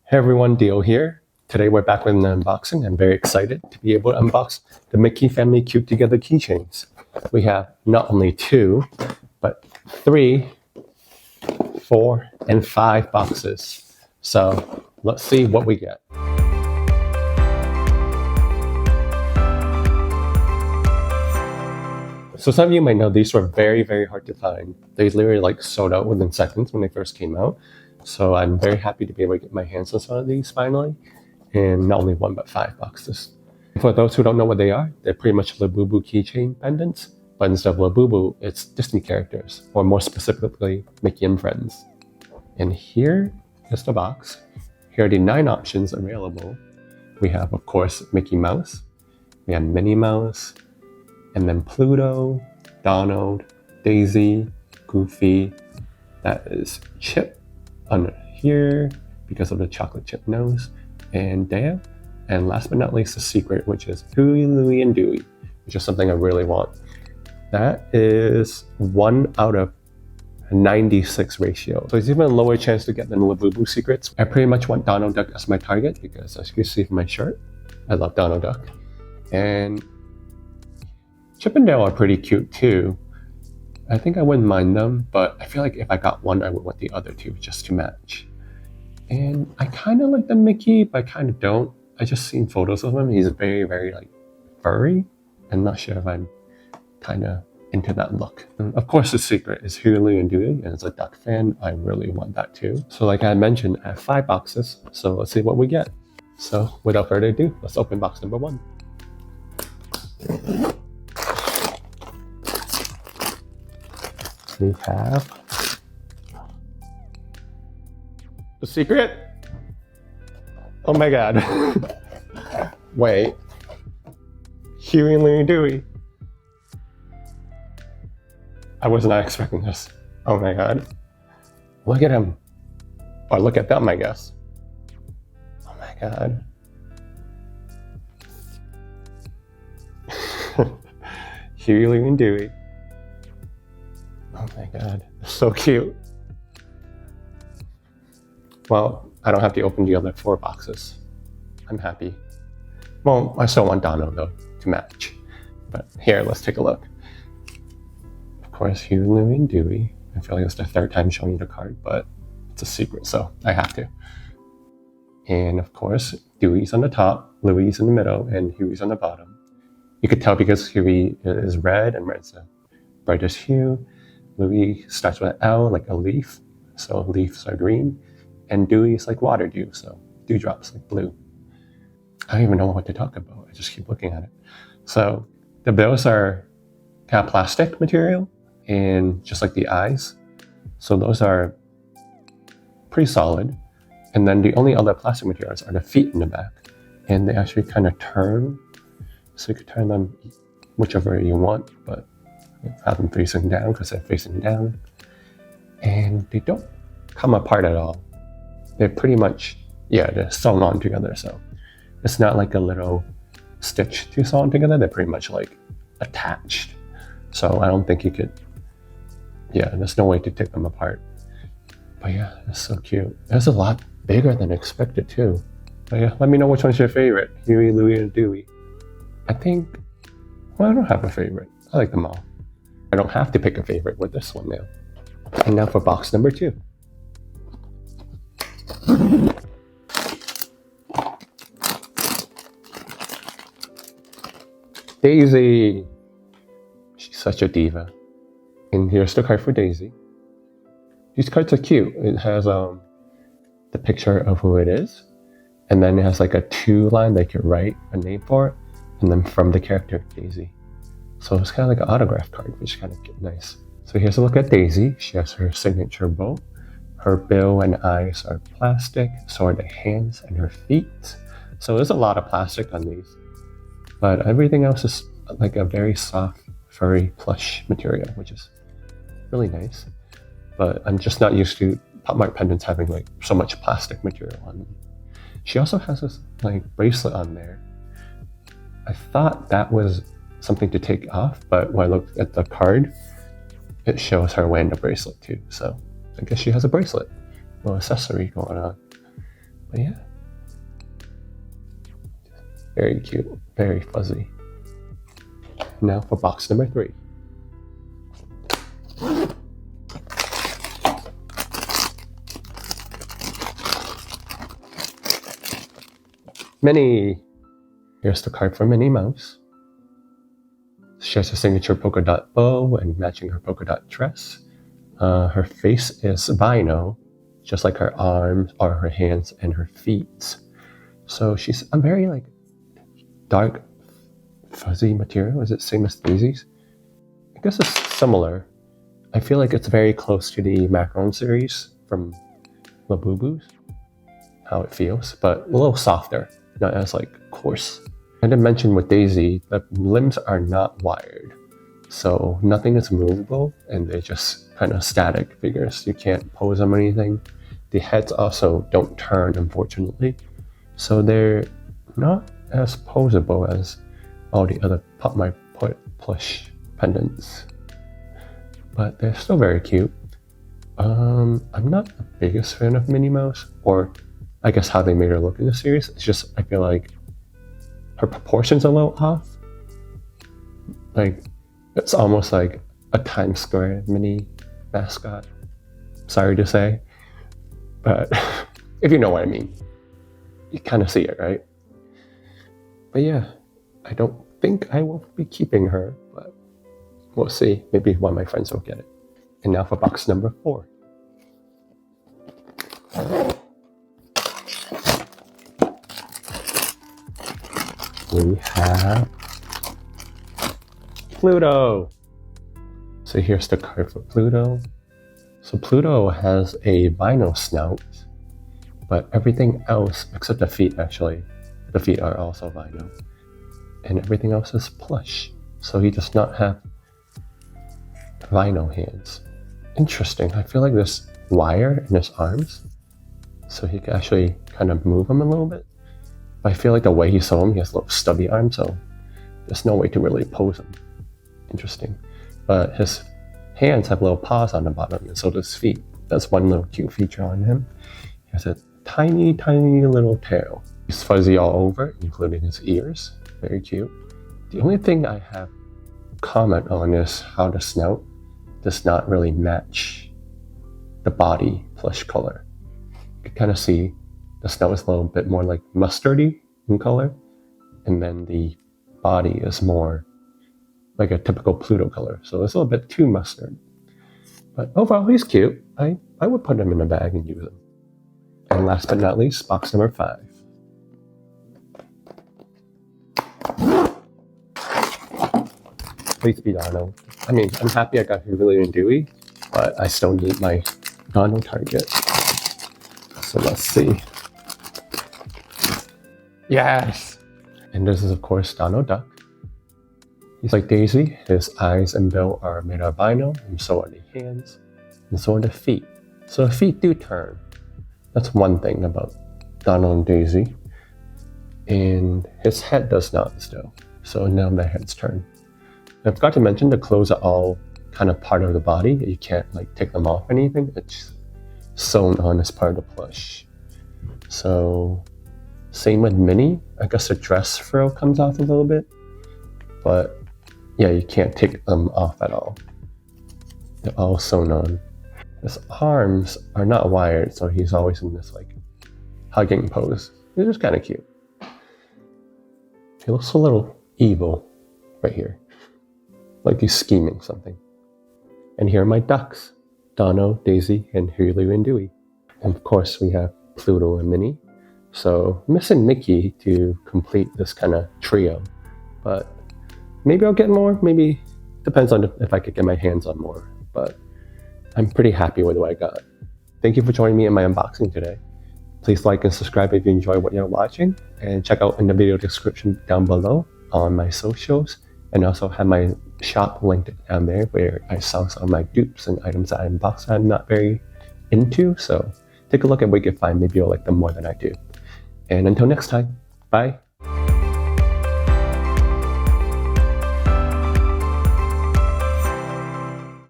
Hey everyone, Dio here. Today we're back with an unboxing. I'm very excited to be able to unbox the Mickey Family Cute Together keychains. We have not only 2, but 3, 4, and 5 boxes. So let's see what we get. So some of you might know these were very, very hard to find. They literally sold out within seconds when they first came out. So I'm very happy to be able to get my hands on some of these finally. And not only 1, but 5 boxes. For those who don't know what they are, they're pretty much Labubu keychain pendants. But instead of Labubu, it's Disney characters, or more specifically, Mickey and Friends. And here is the box. Here are the 9 options available. We have, of course, Mickey Mouse. We have Minnie Mouse. And then Pluto, Donald, Daisy, Goofy. That is Chip under here because of the chocolate chip nose. And Dea. And last but not least, the secret, which is Huey, Louie, and Dewey, which is something I really want. That is 1 out of 96 ratio. So it's even a lower chance to get than Labubu secrets. I pretty much want Donald Duck as my target because, as you can see from my shirt, I love Donald Duck. And Chip and Dale are pretty cute too. I think I wouldn't mind them, but I feel like if I got one, I would want the other 2 just to match. And I kind of like the Mickey, but I kind of don't. I just seen photos of him. He's very, very furry. I'm not sure if I'm kind of into that look. And of course, the secret is Huey, Louie, and Dewey, and as a duck fan, I really want that too. So like I mentioned, I have 5 boxes, so let's see what we get. So without further ado, let's open box number 1. We have the secret. Oh my god. Wait. Huey and Louie and Dewey. I was not expecting this. Oh my god. Look at him. Or look at them, I guess. Oh my god. Huey, Louie, and Dewey. Oh my god, they're so cute. Well, I don't have to open the other 4 boxes. I'm happy. Well, I still want Donald though, to match. But here, let's take a look. Of course, Huey, Louie, and Dewey. I feel like it's the 3rd time showing you the card, but it's a secret, so I have to. And of course, Dewey's on the top, Louie's in the middle, and Huey's on the bottom. You could tell because Huey is red, and red's the brightest hue. Louie starts with an L, like a leaf, so leaves are green. And Dewey is like water dew, so dewdrops like blue. I don't even know what to talk about. I just keep looking at it. So the bills are kind of plastic material, and just like the eyes. So those are pretty solid. And then the only other plastic materials are the feet in the back. And they actually kind of turn. So you could turn them whichever you want, but have them facing down because they're facing down. And they don't come apart at all. They're pretty much, they're sewn on together. So it's not like a little stitch to sew on together. They're pretty much attached. So I don't think you could, there's no way to take them apart. But yeah, it's so cute. It's a lot bigger than expected too. But yeah, let me know which one's your favorite. Huey, Louie, and Dewey. I think, I don't have a favorite. I like them all. I don't have to pick a favorite with this one now. And now for box number 2. Daisy. She's such a diva. And here's the card for Daisy. These cards are cute. It has the picture of who it is. And then it has a 2 line they could write a name for it. And then from the character, Daisy. So it's kind of like an autograph card, which is kind of nice. So here's a look at Daisy. She has her signature bow. Her bill and eyes are plastic. So are the hands and her feet. So there's a lot of plastic on these. But everything else is like a very soft, furry plush material, which is really nice. But I'm just not used to Pop Mart pendants having so much plastic material on them. She also has this bracelet on there. I thought that was something to take off, but when I looked at the card, it shows her wearing the bracelet too. So I guess she has a bracelet, little accessory going on. But yeah, very cute, very fuzzy. Now for box number 3. Minnie. Here's the card for Minnie Mouse. She has a signature polka dot bow and matching her polka dot dress. Her face is vinyl, just like her arms or her hands and her feet. So she's a very like dark, fuzzy material. Is it same as Daisy's? I guess it's similar. I feel like it's very close to the macaron series from Labubu's, how it feels, but a little softer, not as like coarse. I did mention with Daisy, the limbs are not wired, so nothing is movable, and they're just kind of static figures. You can't pose them or anything. The heads also don't turn, unfortunately, so they're not as posable as all the other Pop Mart Plush pendants, but they're still very cute. I'm not the biggest fan of Minnie Mouse, or I guess how they made her look in the series. It's just, I feel like her proportions are a little off. Like, it's almost like a Times Square mini mascot. Sorry to say, but if you know what I mean, you kind of see it, right? But yeah, I don't think I will be keeping her, but we'll see. Maybe one of my friends will get it. And now for box number 4. We have Pluto. So here's the card for Pluto. So Pluto has a vinyl snout, but everything else, except the feet actually, the feet are also vinyl. And everything else is plush. So he does not have vinyl hands. Interesting. I feel like there's wire in his arms, so he can actually kind of move them a little bit. But I feel like the way he saw him, he has little stubby arms, so there's no way to really pose him. Interesting. But his hands have little paws on the bottom, and so does feet. That's one little cute feature on him. He has a tiny, tiny little tail. He's fuzzy all over, including his ears. Very cute. The only thing I have comment on is how the snout does not really match the body plush color. You can kind of see the snout is a little bit more like mustardy in color, and then the body is more like a typical Pluto color. So it's a little bit too mustard. But overall, he's cute. I would put him in a bag and use him. And last but not least, box number 5. Please be Donald. I mean, I'm happy I got Huey Louie and Dewey, but I still need my Donald target. So let's see. Yes! And this is, of course, Donald Duck. He's like Daisy. His eyes and bill are made of vinyl, and so are the hands, and so are the feet. So the feet do turn. That's one thing about Donald and Daisy. And his head does not still. So now the head's turned. I forgot to mention the clothes are all kind of part of the body. You can't like take them off or anything. It's sewn on as part of the plush. So same with Minnie. I guess the dress frill comes off a little bit. But yeah, you can't take them off at all. They're all sewn on. His arms are not wired, so he's always in this like hugging pose. It's just kind of cute. He looks a little evil right here. Like he's scheming something. And here are my ducks. Donald, Daisy, and Huey Louie and Dewey. And of course we have Pluto and Minnie. So I'm missing Mickey to complete this kind of trio. But maybe I'll get more, maybe. Depends on if I could get my hands on more. But I'm pretty happy with what I got. Thank you for joining me in my unboxing today. Please like and subscribe if you enjoy what you're watching. And check out in the video description down below on my socials. And also have my shop linked down there where I sell some of my dupes and items that I unbox that I'm not very into. So take a look at what you can find. Maybe you'll like them more than I do. And until next time, bye.